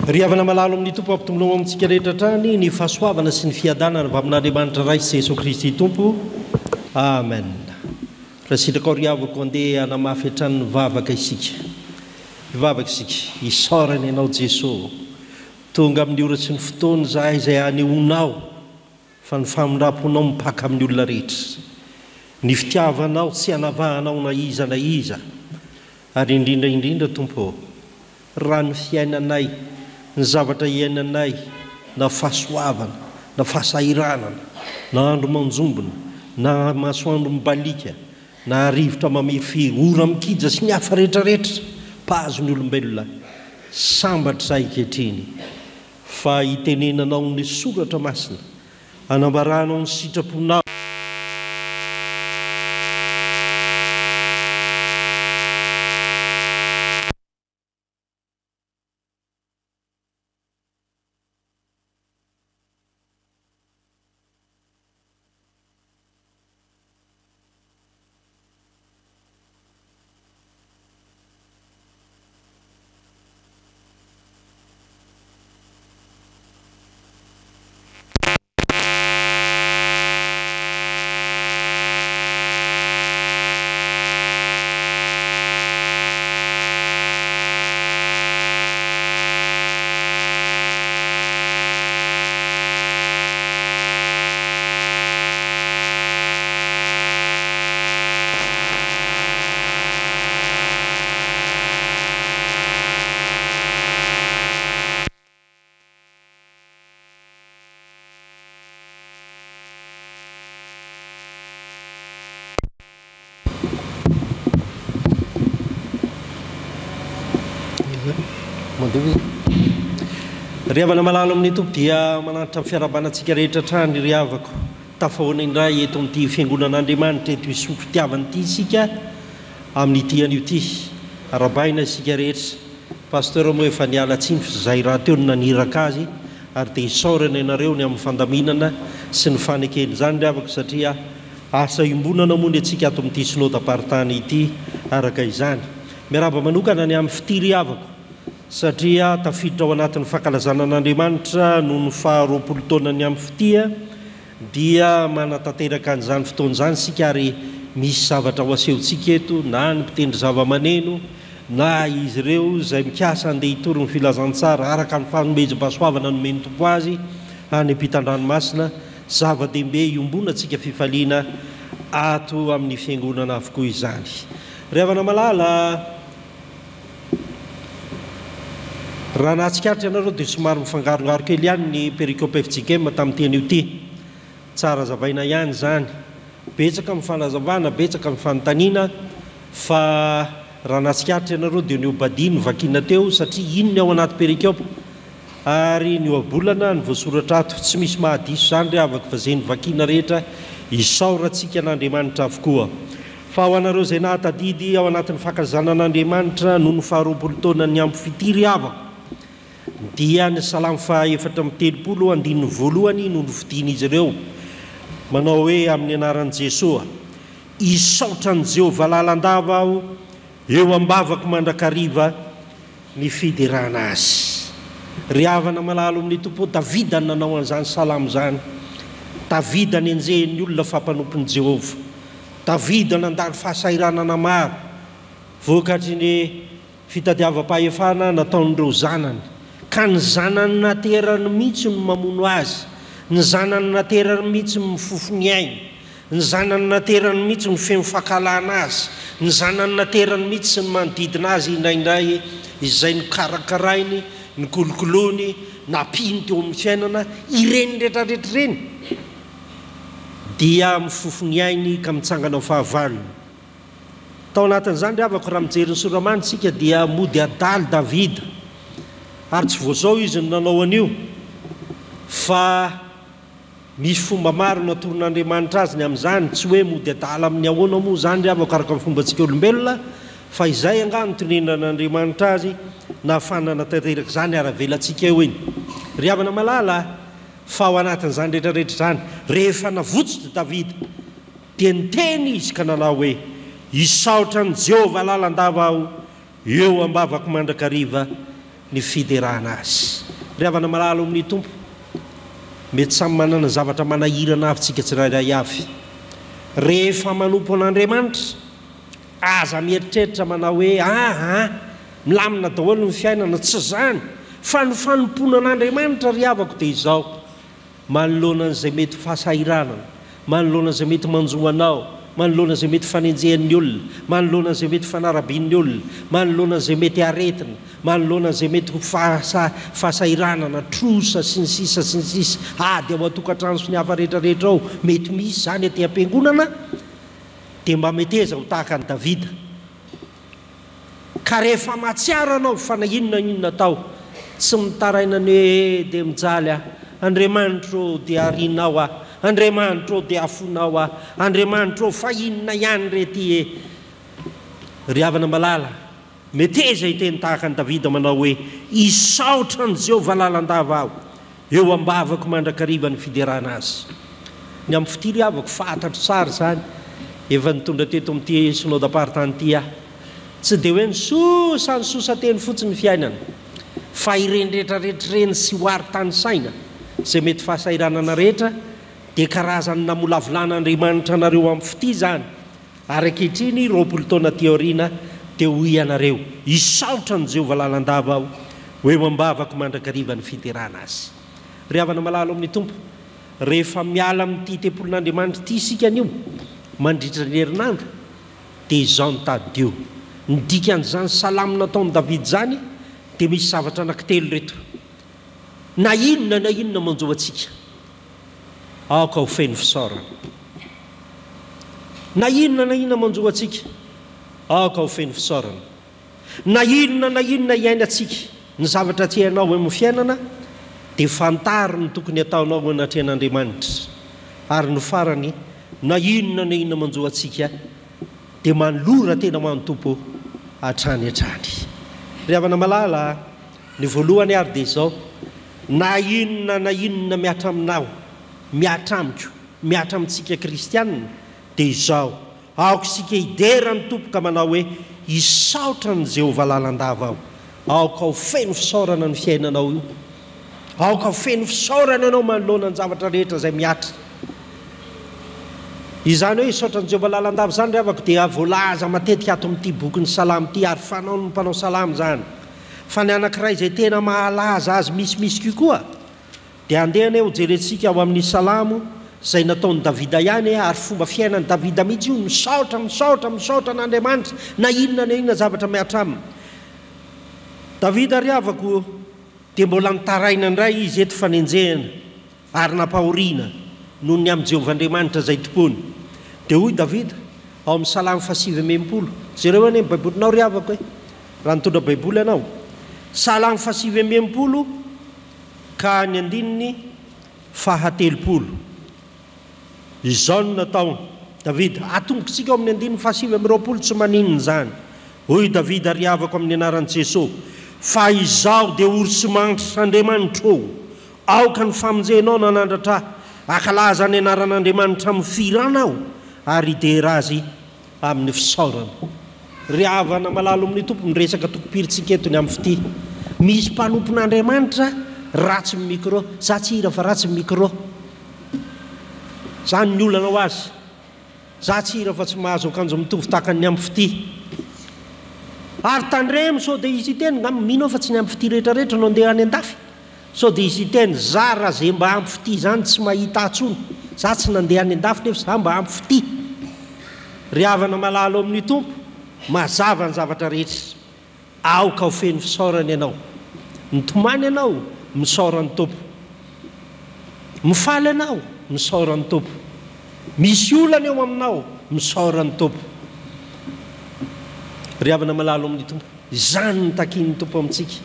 Riavana malalo amin'ny tompo ampitombono amintsika rehetra trany ny fahasoavana sy ny fiadanana mba amin'Andriamanitra ray sy Jesosy Kristy tompo. Amen. Raha sitraka ao riavako andeha hanamafy hatrany mivavaka isika. Mivavaka isika. Isaorana ianao Jesosy. Tonga amin'ny ora sy ny fotoana zahay izay hanehoanao fa ny famindraponao mipaka amin'ny olona rehetra. Ny fitiavanao tsy hanavahanao na iza. Ary indrindra tompo. Raha ny fiainanay ny zavatra iainanay na fahasoavana na fahasahiranana na andro manjombona na masoandro mibalika na rivotra mamifiry ora mikija sy ny hafa rehetrarehetra pazony olombelona sambatra zahay kehitriny fa hitenenanao ny soratra masina hanambaranao ny sitraponao Riavana malalo amin'ny tompo dia manatitra ny fiarabanantsika rehetra trany riavako tafahoana indray eto amin'ity fiangonan'Andriamanitra eto isotro tiavany ity isika amin'ity an'io ity arabaina isika rehetra pasteur moa efa niala tsiny fa zay raha teo no naniraka azy ary dia isaorana ianareo ny amin'ny fandaminana sy ny fanekeny izany riavako satria asa imbonana moa ny antsika ato amin'ity synodam-paritany ity araka izany miaraba manokana ny amin'ny fity riavako satria tafiditra ao anatin'ny fankalazana an'Andriamanitra no ny faharoapolo taona ny amin'ny fitia dia manatanteraka an'izany fotoana izany sika ary misy zavatra ho asehontsika eto na ny mpitendry zava-maneno na izy ireo izay mikasa andeha hitory ny filazantsara araka ny fanomezam-pahasoavana nomeny tompo azy any ampitan-dranomasina zava-dehibe iombona antsika fifaliana ato amin'ny fiangonana avokoa izany. Riavana malala raha nahatsikaritra ianareo dia somary mifangarongaro kely ihany ny perikopy FJKM tamin'ny teny io ity tsara zavaina ihany izany betsaka amin'ny fanazavana betsaka amin'ny fanontaniana fa raha nahatsikaritra ianareo dia ny obadiny vakina teo satria ino ny ao anaty perikopy ary ny oabolana ny voasoratra ato tsy misy mahadiso izany riavaka fa izay ny vakina rehetra isaorantsika n'Andriamanitra avokoa fa ho anareo izay nahatadidy ao anatin'ny fankalazanan'Andriamanitra no ny faharoapolo taona ny ampy fity riavako dia ny salamo fahaefatra amin'ny telopolo andininy voalohany no novidiny izy ireo manao hoe amin'ny anaran'i Jesosy isaotra ny Jehovah lalandava aho eo ambavako mandrakariva ny fiderana azy. Riavana malalo amin'ny tompo Davida ny nanao an'izany salamo izany. Davida ny enjehin'ny olona fampanompon'i Jehovah. Davida nandalo fahasahiranana maro vokatry ny fitadiavam-pahefana nataon'ireo zanany ka ny zanany naterany mihitsy no mamono azy ny zanany naterany mihitsy ny mifofo ny ainy ny zanany naterany mihitsy ny feno fahakalana azy ny zanany naterany mihitsy ny manodidina azy indraindray izay ny karakarainy ny kolokolony nampiny teo amin'ny fiainana ireny rehetrarehetra ireny dia mifofo ny ainy ka mitsangana ao fahavalony. Tao anatin'izany riavako raha mijery ny soramanitsika dia mody adaly Davida ary tsy voazao izy ny nanao an'io fa misy fomba maro natoron'Andriamanitra azy ny amin'izany tsy hoe mody adaly amin'ny ahoana moa izany riavako araka amin'ny fombantsika olombelona fa izay angano tonenan'Andriamanitra azy na fanana tanteraka izany ara-velantsika eo iny. Riavana malala fa ao anatin'izany rehetrarehetra izany rehefa navotsitra Davida dia niteny izy ka nanao hoe isaotra ny Jehovah lalandava aho eo ambavako mandrakariva ny fiderana azy. Ry havana malalo amin'ny tompo, mety samy manana zavatra manahirana avintsika tsirairay avy. Rehefa manompo an'Andriamanitra, aza mieritreritra manao hoe milamina daholo ny fiainana, tsy zany fa ny fanompona an'Andriamanitra ry havako dia izao. Manoloana an'izay mety fahasahiranana, manoloana an'izay mety manjoanao, manoloana an'izay mety fanenjehan'ny olona, manoloana an'izay mety fanarabian'ny olona, manoloana an'izay mety aretina, manoloana an'izay mety fahasahiranana, trosa sy ny sisa sy ny sisa. Dia ao atokantrano sy ny hafa rehetrarehetra ao mety misy zany aty am-piangonana, dia mba meteza ho tahaka ny Davida. Ka rehefa mahatsiaro anao fa na inona inona tao, tsy mitaraina ny hoe dia mijaly Andriamanitra dia arinao Andriamanitra dia afonao Andriamanitra fa inona ihany rety. Ry havana malala, meteza hiteny tahaka ny Davida manao hoe isaotra ny Jehovah lalandava aho, eo ambavako mandrakariva ny fiderana azy. Ny amin'ny fitiry havako fantatro tsara zany, efa nitondra teto amin'ity synodam-paritany ity aho, tsy dia hoe ny sosa teny fotsiny ny fiainana, fa ireny rehetrarehetrareny sy ho ary tany saina izay mety fahasahiranana rehetra, dia karazany namolavolàn'Andriamanitra anareo amin'ny fity zany. Ary ankehitriny 20 taona teoriana dia hoy anareo isaotra ny Jehovah lalandava aho, eo ambavako mandrakariva ny fiderana azy. Ry havana malalo amin'ny tompo, rehefa miala amin'ity tempolin'Andriamanitra ity isika anio mandritra ny herinandro, dia izao ny taddio. Ny dikan'izany salamo nataon'i Davida zany dia misy zavatra anankitelo reto. Na inona manjo antsika, aoka ho feno fisaorana. Na inona manjo antsika, aoka ho feno fisaorana. Na inona iaina antsika, ny zavatra tsy hainao amin'ny fiainana, dia fantaro ny tokony ataonao anatrehan'Andriamanitra. Ary no farany, na inona manjo antsika, dia manolora tena mantompo hatrany. Ry havana malala, ny voalohany ary dia izao, na inona miatra aminao, miatra amiko, miatra amintsika kristianina, dia izao aoko sika hidera ny tompoka manao hoe isaotra ny Jehovah lalandava aho, aoka ho feno fisaorana ny fiainanao io, aoka ho feno fisaorana anao manoloana ny zavatra rehetra izay miatra. Izany hoe isaotra ny Jehovah lalandava zany ry havako dia voalaza matetika ato amin'ity boky ny salamo ity, ary fanao ny mpanao salamo zany. Fa ny anankiray izay tena mahalaza azy misy kokoa, dia andehana eo jerentsika ao amin'ny salamo izay nataon'i Davida ihany, ary fomba fiainan'i Davida mihitsy io, misaotra n'Andriamanitra na inona zavatra miatra aminy. Davida ry havako dia mbola nitaraina indray izy eto fanenjehana ary napahoriana noho ny amin'ny Jehovahandriamanitra izay tompony. Dia hoy Davida ao amin'ny salamo 120, jereo any amin'ny baibolinao ry havako hoe raha nitondra baiboly ianao, salamo 120 ka ny andininy 130. Izao no natao Davida, atombokitsika ao amin'ny andininy 120 tsy maninona zany. Hoy Davida ry havako amin'ny anaran'i Jesosy, fa izao dia orsy manitra Andriamanitra aoka ny famonjenao nanandratra, akalaza ny anaran'Andriamanitra amin'ny firanao ary idera azy amin'ny fisaorana. Ry havana malalo amin'ny tompo, miresaka tokopiritsika etony amin'ny fity. Misy mpanompon'Andriamanitra ratsy ny micro, za tsy hira fa ratsy ny micro, zany ny olana ho azy. Za tsy hira fa tsy mahazo akanjo mitovy takany amin'ny fity. Ary tandremo sao dia izy teny mino fa tsy ny amin'ny fity rehetrarehetra no andeha any an-dafy. Sao dia izy teny za raha zay mba amin'ny fity zany tsy mahita atsony, za tsy nandeha any an-dafy nefa za mba amin'ny fity. Ry havana malalo amin'ny tompo, mazava ny zavatra rehetra, aoka ho feno fisaorana ianao. Nitomany ianao, misaora ny tompo. Mifaly ianao, misaora ny tompo. Misy olana eo aminao, misaora ny tompo. Ry havana malalo amin'ny tompo, izany ny takin'ny tompo amintsika,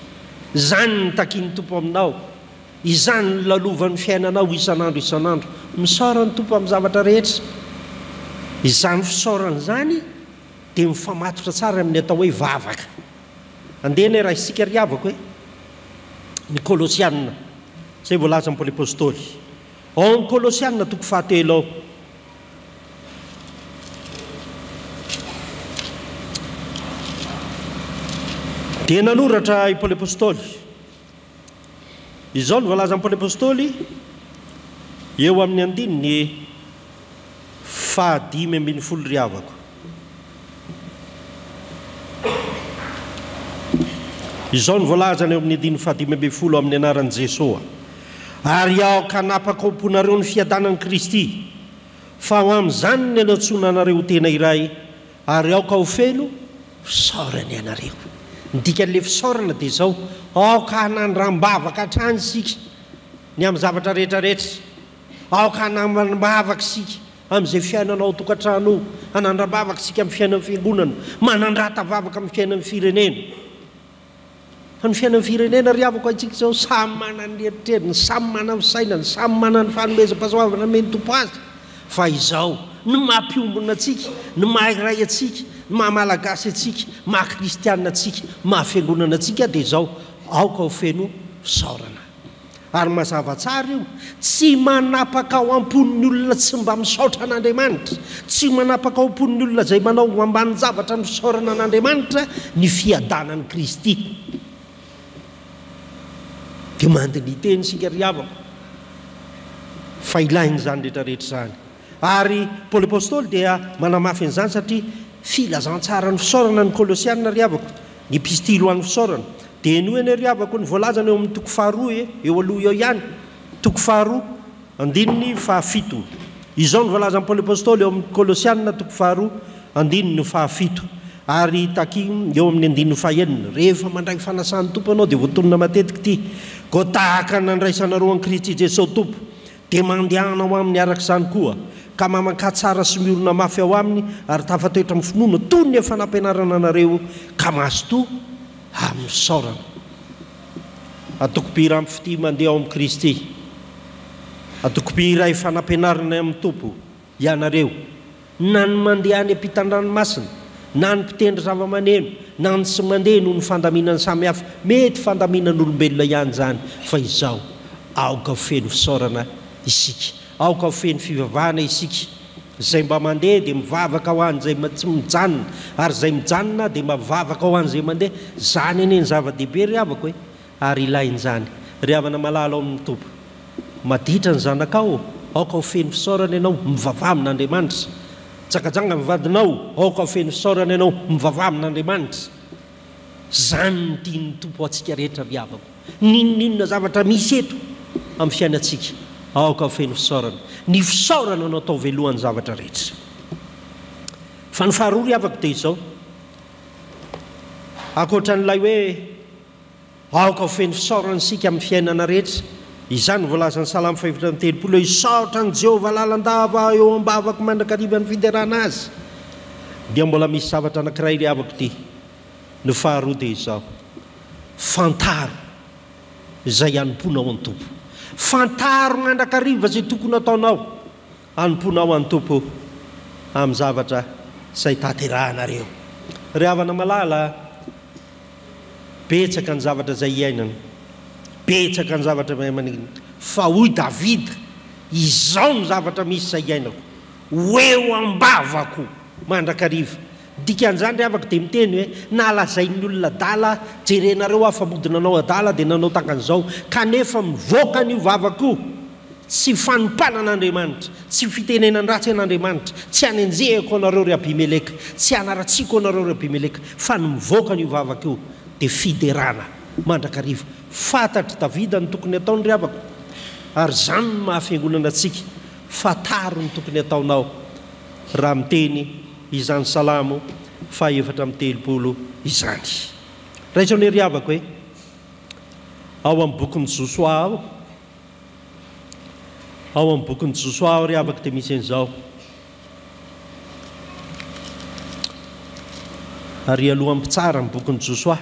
izany ny takin'ny tompo aminao, izany ny lalovan'ny fiainanao isan'andro, misaora ny tompo amin'ny zavatra rehetra. Izany fisaorana zany dia mifamatotra tsara amin'ny atao hoe vavaka. Andehana raha isika ry havako hoe ny Kolosianina, izay voalaza amin'ny Paoly apôstôly. Ao amin'ny Kolosianina 3 ao, dia nanoratra i Paoly apôstôly izao ny voalaza ny Paoly apôstôly eo amin'ny andininy 5:12 riavako. Izao ny voalazana eo amin'ny andininy 5:12 amin'ny anaran'i Jesosy. Ary aoka hanapakaomponareo ny fiadanan'i Kristy, fa ho amin'izany ny anatsoana anareo tena iray, ary aoka ho feno fisaorana ianareo. Ny dikan'ilay fisaorana dia izao, aoka hanandram-bavaka hatrany isika ny amin'ny zavatra rehetrarehetra, aoka hanambavaka isika amin'izay fiainanao tokantrano, hanandram-bavaka isika amin'ny fiainan'ny fiangonana, manandrata vavaka amin'ny fiainan'ny firenena. Fa ny fiainan'ny firenena riavako antsika izao samy manana ny eritreriny, samy manana ny sainany, samy manana ny fanomezam-pahasoavana meny tompo azy. Fa izao ny maha-piombona atsika, ny maha-iray atsika, ny maha-malagasy atsika, maha-kristianina atsika, maha-fiangonana atsika dia izao aoka ho feno fisaorana. Ary mazava tsara io, tsy manapaka ao amponin'ny olona tsy mba misaotra an'Andriamanitra, tsy manapaka ao amponin'ny olona izay manao ambany zavatra ny fisaorana an'Andriamanitra ny fiadanan'i Kristy. Dia mandiny teny sika riavako fa ilainy izany rehetrarehetra izany. Ary Paoly apôstôly dia manamafy an'izany satria filazantsara ny fisaorana ny Kolosianina riavako, ny epistily ho an'ny fisaorana. Dia eny eny riavako ny voalazana eo amin'ny toko 2 eo aloha eo ihany, toko 2 andininy 7. Izao ny voalazan'ny Paoly apôstôly eo amin'ny Kolosianina toko 2 andininy 7. Ary taky eo amin'ny andininy 9, rehefa mandray fanasan'ny tompo anao dia voatonona matetika ity, ko tahaka nandraisanareo an'i Kristy Jesosy tompo, dia mandehanao aminy arak'izany koa, ka mamankatsara sy miorona mafy ao aminy, ary tafatoetra amin'ny finoana toy ny efa nampianarana anareo, ka mahazo amin'ny fisaorana. Atoko-by rampy fity mandeha ao amin'ny Kristy, atoko-by iray fanampianarana amin'ny tompo ianareo, na ny mandeha any ampitan-dranomasina, na ny mpitendry zava-maneno, na ny tsy mandeha noho ny fandaminany samihafa, mety fandaminan'olombelona ihany zany. Fa izao aoka ho feno fisaorana isika, aoka ho feno fivavahana isika. Izay mba mandeha dia mivavaka ho an'izay tsy mijanona, ary izay mijanona dia mivavaka ho an'izay mandeha. Zany eny ny zava-dehibe riavako hoe, ary ilain'izany ry havana malala ao amin'ny tompo, maditra ny zanakao, aoka ho feno fisaorana ianao mivavaha amin'Andriamanitra. Tsakajanga mivadinao, aoka ho feno fisaorana ianao mivavaha amin'Andriamanitra. Zany ny tian'ny tompo atsika rehetra riavako. Ninonina zavatra misy eto amin'ny fiainantsika, aoka ho feno fisaorana. Ny fisaorana no atao velohan'ny zavatra rehetra. Fa ny faharoa riavako dia izao, akoatran'ilay hoe aoka ho feno fisaorana isika amin'ny fiainana rehetra, izany voalazan'ny Salamo 5:30, isaotra ny Jehovah lalandava eo ambavako mandrakariva ny fiderana azy. Dia mbola misy zavatra anankiray riavako ity. Ny faharoa dia izao, fantaro izay anomponao an'ny tompo. Fantaro mandrakariva izay tokony ataonao, anomponao an'ny tompo amin'ny zavatra izay taterahanareo. Ry havana malala, betsaka ny zavatra izay iainana, betsaka ny zavatra maningina. Fa hoy Davida, izao ny zavatra misy izay iainako, hoeo ambavako mandrakariva. Dikan'izany riavako dia miteny hoe, nalazain'ny olona dala, jerenareo afamodinanao adala dia nanao takan'izao, kanefa mivoaka ny vavako, tsy fanompanan'Andriamanitra, tsy fitenenany ratsy an'Andriamanitra, tsy hanenjehako anareo ry Abimeleka, tsy hanaratsiko anareo ry Abimeleka, fa ny mivoaka ny vavako dia fiderana mandrakariva. Fantatry Davida ny tokony ataony riavako, ary zany ny mahafiangonana antsika, fantaro ny tokony ataonao raha miteny izany Salamo 4:30 izany. Raha ny riavako hoe, ao amin'ny bokin'ny Josoa ao amin'ny bokin'ny Josoa ao riavako dia misy an'izao. Ary alohan'ny mpitsara amin'ny bokin'ny Josoa,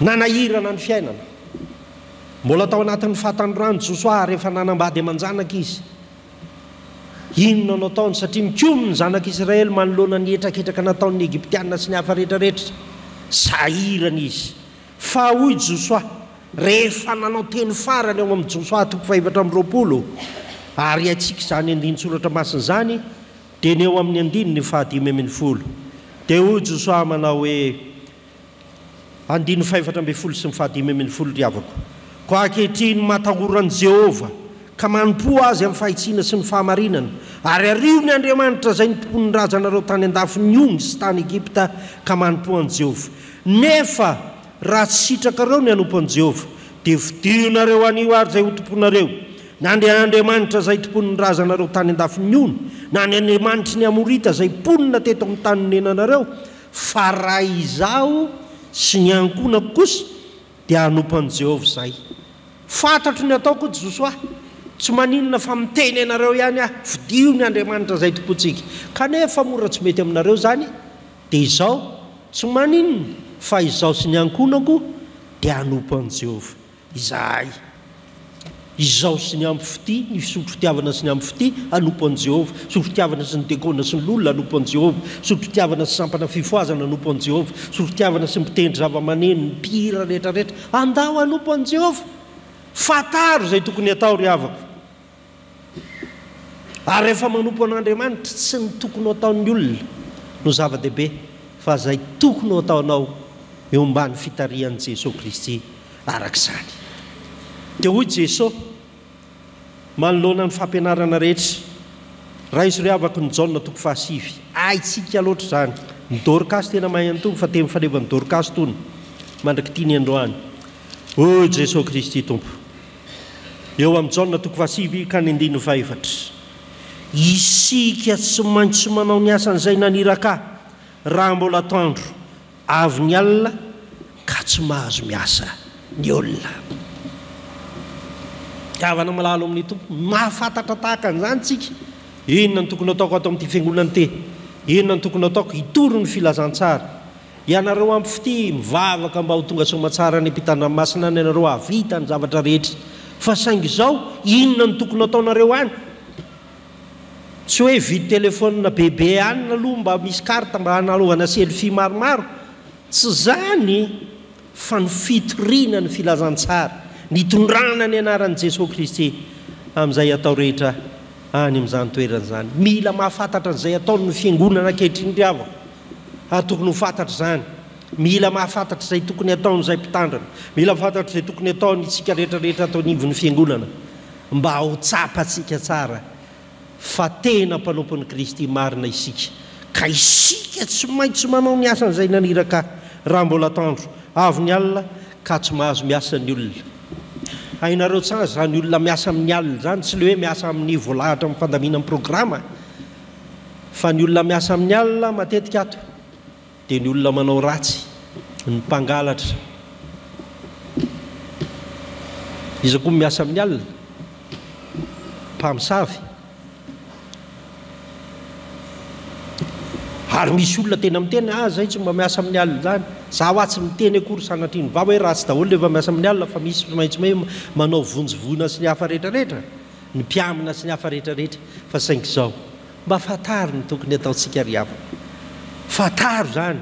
nanahirana ny fiainana, mbola tao anatin'ny fahatandrorano Josoa rehefa nanambady aman-janaka izy. Inona no ataony satria mikomy ny zanak'Israely manoloana ny etraketraka nataon'ny Egyptianina sy ny hafa rehetrarehetra. Sahirana izy. Fa hoy Josoa, rehefa nanao teny farany ao amin'ny Josoa 4:20, ary atsika izany andiny soratra masina izany dia ny eo amin'ny andininy 5:10, dia hoy Josoa manao hoe 5:4 sy 5:10 ry havako ko ankehitriny matahoran'i Jehova ka manompo azy amin'ny fahitsiana sy ny fahamarinana ary arivo ny Andriamanitra izay nitompon'ny razanareo tany an-dafin'ny Ony sy tany Egipta ka manompo an'i Jehova nefa raha tsy sitraka reo ny hanompo an'i Jehova dia fidionareo anio ary izay ho tomponareo na ny Andriamanitra izay tompon'ny razanareo tany an-dafin'ny Ony na ny Andriamanitra ny Amorita izay ponina teto amin'ny tany nenanareo fa raha izaho sy ny ankonako kosa dia hanompo an'i Jehova izay fantatro ny ataoko Josoa tsy maninona fa miteny ianareo ihany fidio ny Andriamanitra izay tompontsika kanefa mora tsy mety aminareo zany dia izaho tsy maninona fa izaho sy ny ankonako dia hanompo an'i Jehova izaho sy ny ampy fity ny sotro fitiavana sy ny ampy fity hanompo an'i Jehova sotro fitiavana sy ny dekona sy ny lolona hanompo an'i Jehova sotro fitiavana sy sampana fifoazana hanompo an'i Jehova sotro fitiavana sy mitendry zava-maneno ny mpihira rehetrarehetra andao hanompo an'i Jehova fataro izay tokony atao ry havako ary rehefa manompo an'Andriamanitra tsy ny tokony ataon'ny olona no zava-dehibe fa izay tokony ataonao eo ambany fitarihan'i Jesosy Kristy arak'izany dia hoy Jesosy manoloana ny fampianarana rehetra raha izy ry havako ny Jaona 7 aitsika loatra izany ny Dorcas tena mahay an'itony fa teny fanevany Dorcas tony mandraky tiany androany hoy Jesosy Kristy tompo eo amin'ny Jaona 7 ka ny 4 isika tsy maintsy manao ny asan'izay naniraka raha mbola tandro avy ny alina ka tsy mahazo miasa ny olona avana malalo amin'ny tompo mahafantatra tahaka an'izany tsika inona ny tokony ataoko ato amin'ity fiangonana ty inona ny tokony ataoko hitoro ny filazantsara ianareo ampy fity mivavaka mba ho tonga somatsara ny ampitandranomasina ny ianareo havita ny zavatra rehetra fa saingy izao inona ny tokony ataonareo any tsy hoe vidy telefônina bebe any aloha mba misy karta mba hanalovana selfie maromaro tsy zany fa ny fitoriana ny filazantsara nitondrana ny anaran'i Jesosy Kristy amin'izay atao rehetra any amin'izany toerana izany mila mahafantatra izay ataony ny fiangonana ankehitriny ry havako tokony ho fantatra izany mila mahafantatra izay tokony ataon'izay mpitandrana mila mahafantatra izay tokony ataony isika rehetrarehetra atao nivon'ny fiangonana mba ho tsapatsika tsara fa tena mpanompon'i Kristy marina isika ka isika tsy maintsy manao ny asan'izay naniraka raha mbola tandro avy ny alina ka tsy mahazo miasa ny olona hainareo tsara zany olona miasa amin'ny alina zany tsy le hoe miasa amin'ny voalahatra amin'ny fandamina amin'ny programa fa ny olona miasa amin'ny alina matetika ato dia ny olona manao ratsy ny mpangalatra izy koa miasa amin'ny alina mpamosavy ary misy olona tena mitena zay tsy mba miasa amin'ny alina zany za ho atsy miteny akory sanatriny va hoe ratsy daholo rehefa miasa amin'ny alina fa misy maintsy hoe manao vonjovona sy ny hafa rehetrarehetra ny mpiamina sy ny hafa rehetrarehetra fa saingy izao mba fataro ny tokony ataontsika ry havako fataro zany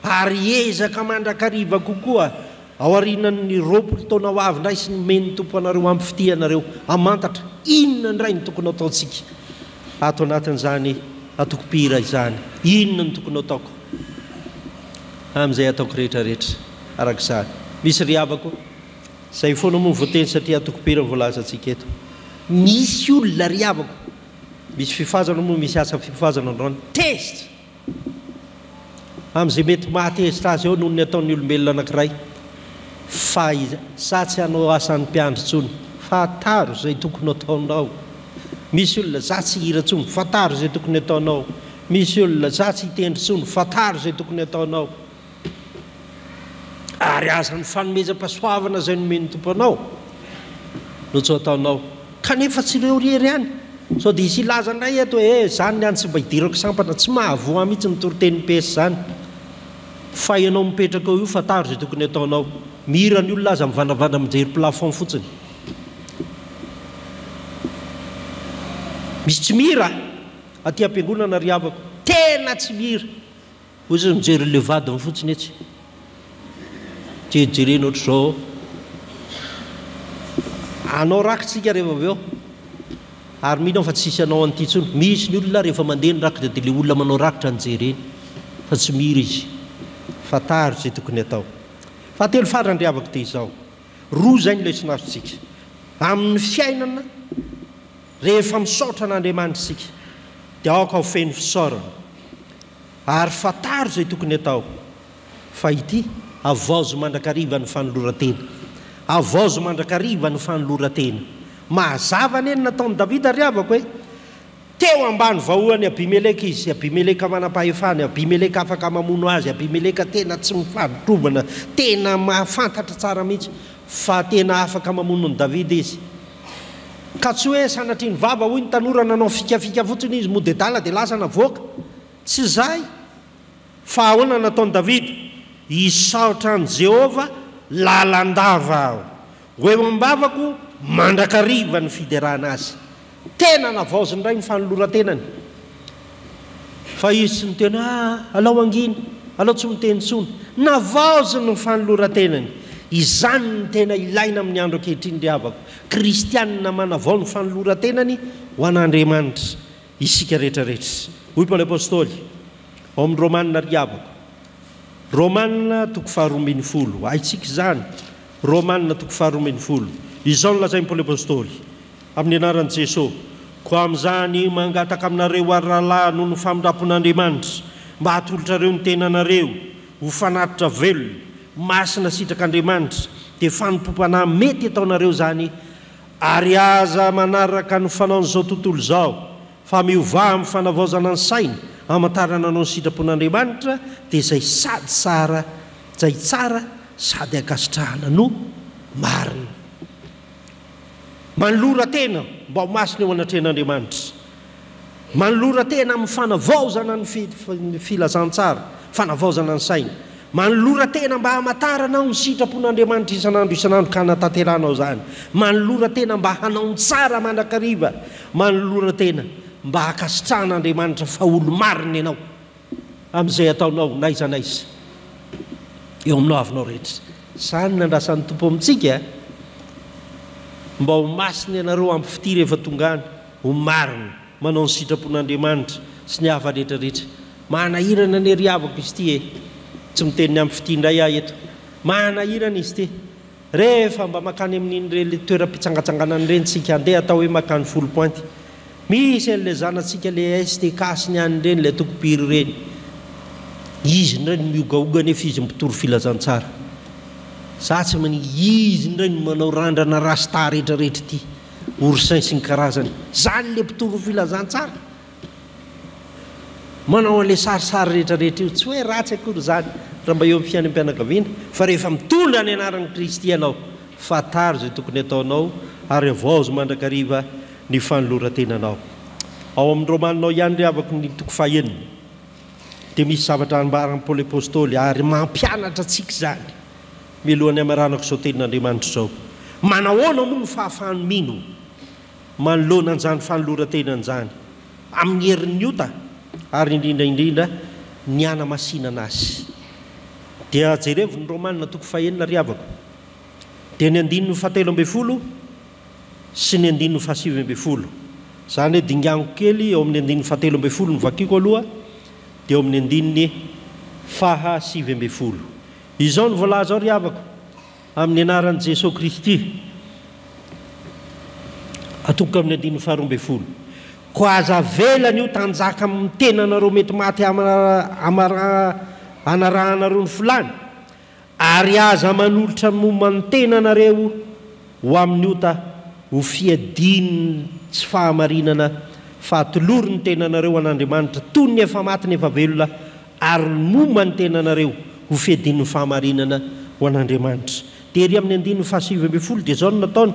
ary ezaka mandrakariva kokoa ao arinan'ny 20 taona ho avy ndray sy ny men'ny tompo anareo ampy fity anareo amantatra inona ndray ny tokony ataontsika ato anatin'izany atokopira izany inona ny tokony ataoko amin'izay ataoko rehetrarehetra arak'izany misy ry havako izay foana moa voateny satria atokopira voalaza antsika eto misy olona ry havako misy fifazana moa misy asa fifazana androany tezitra amin'izay mety mahatezitra azy eo noho ny ataon'ny olombelona anankiray fa sa tsy hanao asan'ny mpiandry tsony fa ataro izay tokony ataonao misy olona za tsy hira tsony fataro izay tokony ataonao misy olona za tsy hitendry tsony fataro izay tokony ataonao ary azany fanomezam-pasoavana izay nomen'ny tompo anao no tsy ataonao kanefa tsy ireo rery ihany sao dia isy ilaza indray eto zany ny any tsy mba hidirako sampana tsy mahavoa mihitsy nitoroten'ny pesy zany fa ianao mipetraka eo io fataro izay tokony ataonao mihira ny olona aza mivandravandra mijery plafond fotsiny misy tsy mihira aty am-piangonana ry havako tena tsy mihira hoy zay mijery levadiny fotsiny etsy jejereny ohatr'izao anao rakitsika rehefa avy eo ary mino fa tsisy anao an'ity tsony misy ny olona rehefa mandeha ny rakitra dia le olona manao rakitra ny jereny fa tsy mira izy fa taro zay tokony atao fahatelo farandriavako te izao roa zay ny lesonavitsika amin'ny fiainana rehefa misaotra an'Andriamanitra isika dia aoka ho feno fisaorana ary fataro zay tokony atao fa ity avozo mandrakariva ny fanolorantena avozo mandrakariva ny fanolorantena mahazava ny eny nataon'i Davida riavako hoe teo ambany vahoany Abimeleka izy Abimeleka manam-pahefana Abimeleka afaka mamono azy Abimeleka tena tsy mifaditrovana tena mahafantatra tsara mihitsy fa tena afaka mamono ny Davida izy ka tsy hoe sanatriany vava hoy ny tanora nanao fikafika fotsiny izy modedala dia lasa navoaka tsy zay fa ahoana nataon'i Davida isaotra an' Jehova lalandava aho hoe mbavako mandrakariva ny fiderana azy tena navaoziny ray ny fanolorantenany fa izy tsy mitena alao angina alao tsy miteny tsony navaoziny ny fanolorantenany izany ny tena ilaina amin'ny andro ankehitriny riavako kristianina manavao ny fanolorantenany ho an'Andriamanitra isika rehetrarehetra hoy Paoly apôstôly ao amin'ny Romanina riavako Romanina toko faharoambin'ny folo haitsika izany Romanina toko faharoambin'ny folo izao no lazain'ny Paoly apôstôly amin'ny anaran'i Jesosy ko amin'izany mangataka aminareo aralahy noho ny famindrapon'Andriamanitra mba hatolotrareo ny tenanareo ho fanatitra velona masina sitrak'Andriamanitra dia fanompom-panahy mety ataonareo zany ary aza manaraka ny fanaon'izao tontolo izao fa miovà amin'ny fanavaozana ny saina hamantarana anao ny sitrapon'Andriamanitra dia zay sady tsara zay tsara sady akasitrahana no marina manolora tena mba ho masina eo anatrehan'Andriamanitra manolora tena amin'ny fanavaozana ny filazantsara fanavaozana ny saina manolora tena mba hamantaranao ny sitrapon'Andriamanitra isanandro ka natateranao zany manolora tena mba hanao ny tsara mandrakariva manolora tena mba hakasitrahan'Andriamanitra fa olo marina ianao amin'izay ataonao naiza naiza eo aminao avinao rehetra zany nandrasan'ny tompo amintsika mba ho masina ianareo ampy fity rehefa tonga any ho marina manao ny sitrapon'Andriamanitra sy ny hafa rehetrarehetra manahirana ny riavako izy ty tsy miteniny ampy fity indray ahy eto manahirana izy ty rehefa mba makany amin'iny toeram-pitsangatsanganany reny tsika andeha atao hoe makany folo pointy misy an'le zanatsika le STK sy ny any reny le tokopiry reny izy ndray ny miogaoga nefa izy mpitoro filazantsara za tsy mani izy ndray ny manao randrana rasta rehetrarehetra ty oursin sy ny karazany zany le mpitoro filazantsara manao an'le sarisary rehetrarehetra io tsy hoe ratsy akory zany raha mba eo amin'ny fiainany mpianakaviana fa rehefa mitondra ny anaran'ny Kristy ianao fataro zay tokony ataonao ary avaozo mandrakariva ny fanolorantenanao ao amin'ny Romaninao ihany riavako ny toko fahaenina dia misy zavatra ambaran'ny Paoly apôstôly ary mampianatra antsika zany milohan'ny amaranako izao tenin'Andriamanitra izao manahoana moa ny fahafahany mino manoloana an'izany fanolorantenany zany amin'ny herin'ny ota ary indrindraindrindra ny ana-masinana azy dia jerevy ny Romanina toko fahaenina riavako dia ny 9:17 sy ny 9:17 zany hoe dinganiko kely eo amin'ny 9:17 ny vakiko aloha dia eo amin'ny 9:17 izao ny voalaza ao riavako amin'ny anaran'i Jesosy Kristy atoka amin'ny 9:12 ko aza velany io tanjaka amin'ny tenanareo mety maty anarahanareo ny filany ary aza manolotra momba ny tenanareo ho amin'ny ota ho fiadiny tsy fahamarinana fa atolory ny tenanareo an'Andriamanitra toy ny efa maty ny efa velona ary momba ny tenanareo ho fiadiny ny fahamarinana ho an'Andriamanitra dia ry amin'ny 9:17 dia zao no nataony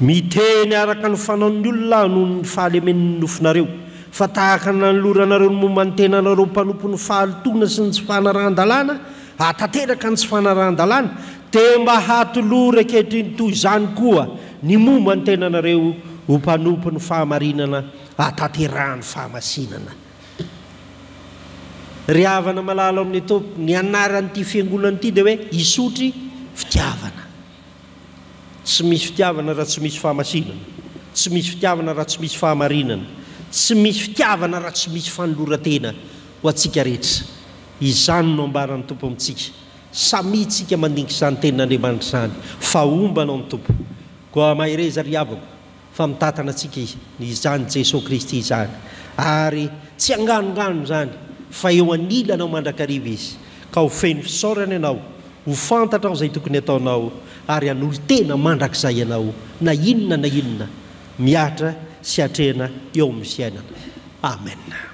miteny araka ny fanaon'ny olona noho ny fahalemen'ny nofinareo fa tahaka nanoloranareo ny momba ny tenanareo mpanompo ny fahalotona sy ny tsy fanarahan-dalàna hatateraka ny tsy fanarahan-dalàna dia mba hatolory ankehitriny toy izany koa ny momba ny tenanareo ho mpanompo ny fahamarinana hataterahany fahamasinana ry havana malala amin'ny tompo ny anaran'ity fiangonana ity dia hoe isotry fitiavana tsy misy fitiavana raha tsy misy fahamasinana tsy misy fitiavana raha tsy misy fahamarinana tsy misy fitiavana raha tsy misy fanolorantena ho antsika rehetra. Izany no ambaran'ny tompo amintsika. Samitsika mandinga izany tenin'Andriamanitra izany. Fa ombanao ny tompo. Koa mahireza ry havako fa mitatana antsika izany Jesosy Kristy izany. Ary tsy anganongano izany fa eo anilanao mandrakariva izy. Ka ho feno fisaorana ianao, ho fantatra ao izay tokony ataonao, ary hanolo tena mandrakizay ianao na inona miatra sy atrehana eo amin'ny fiainana. Amen.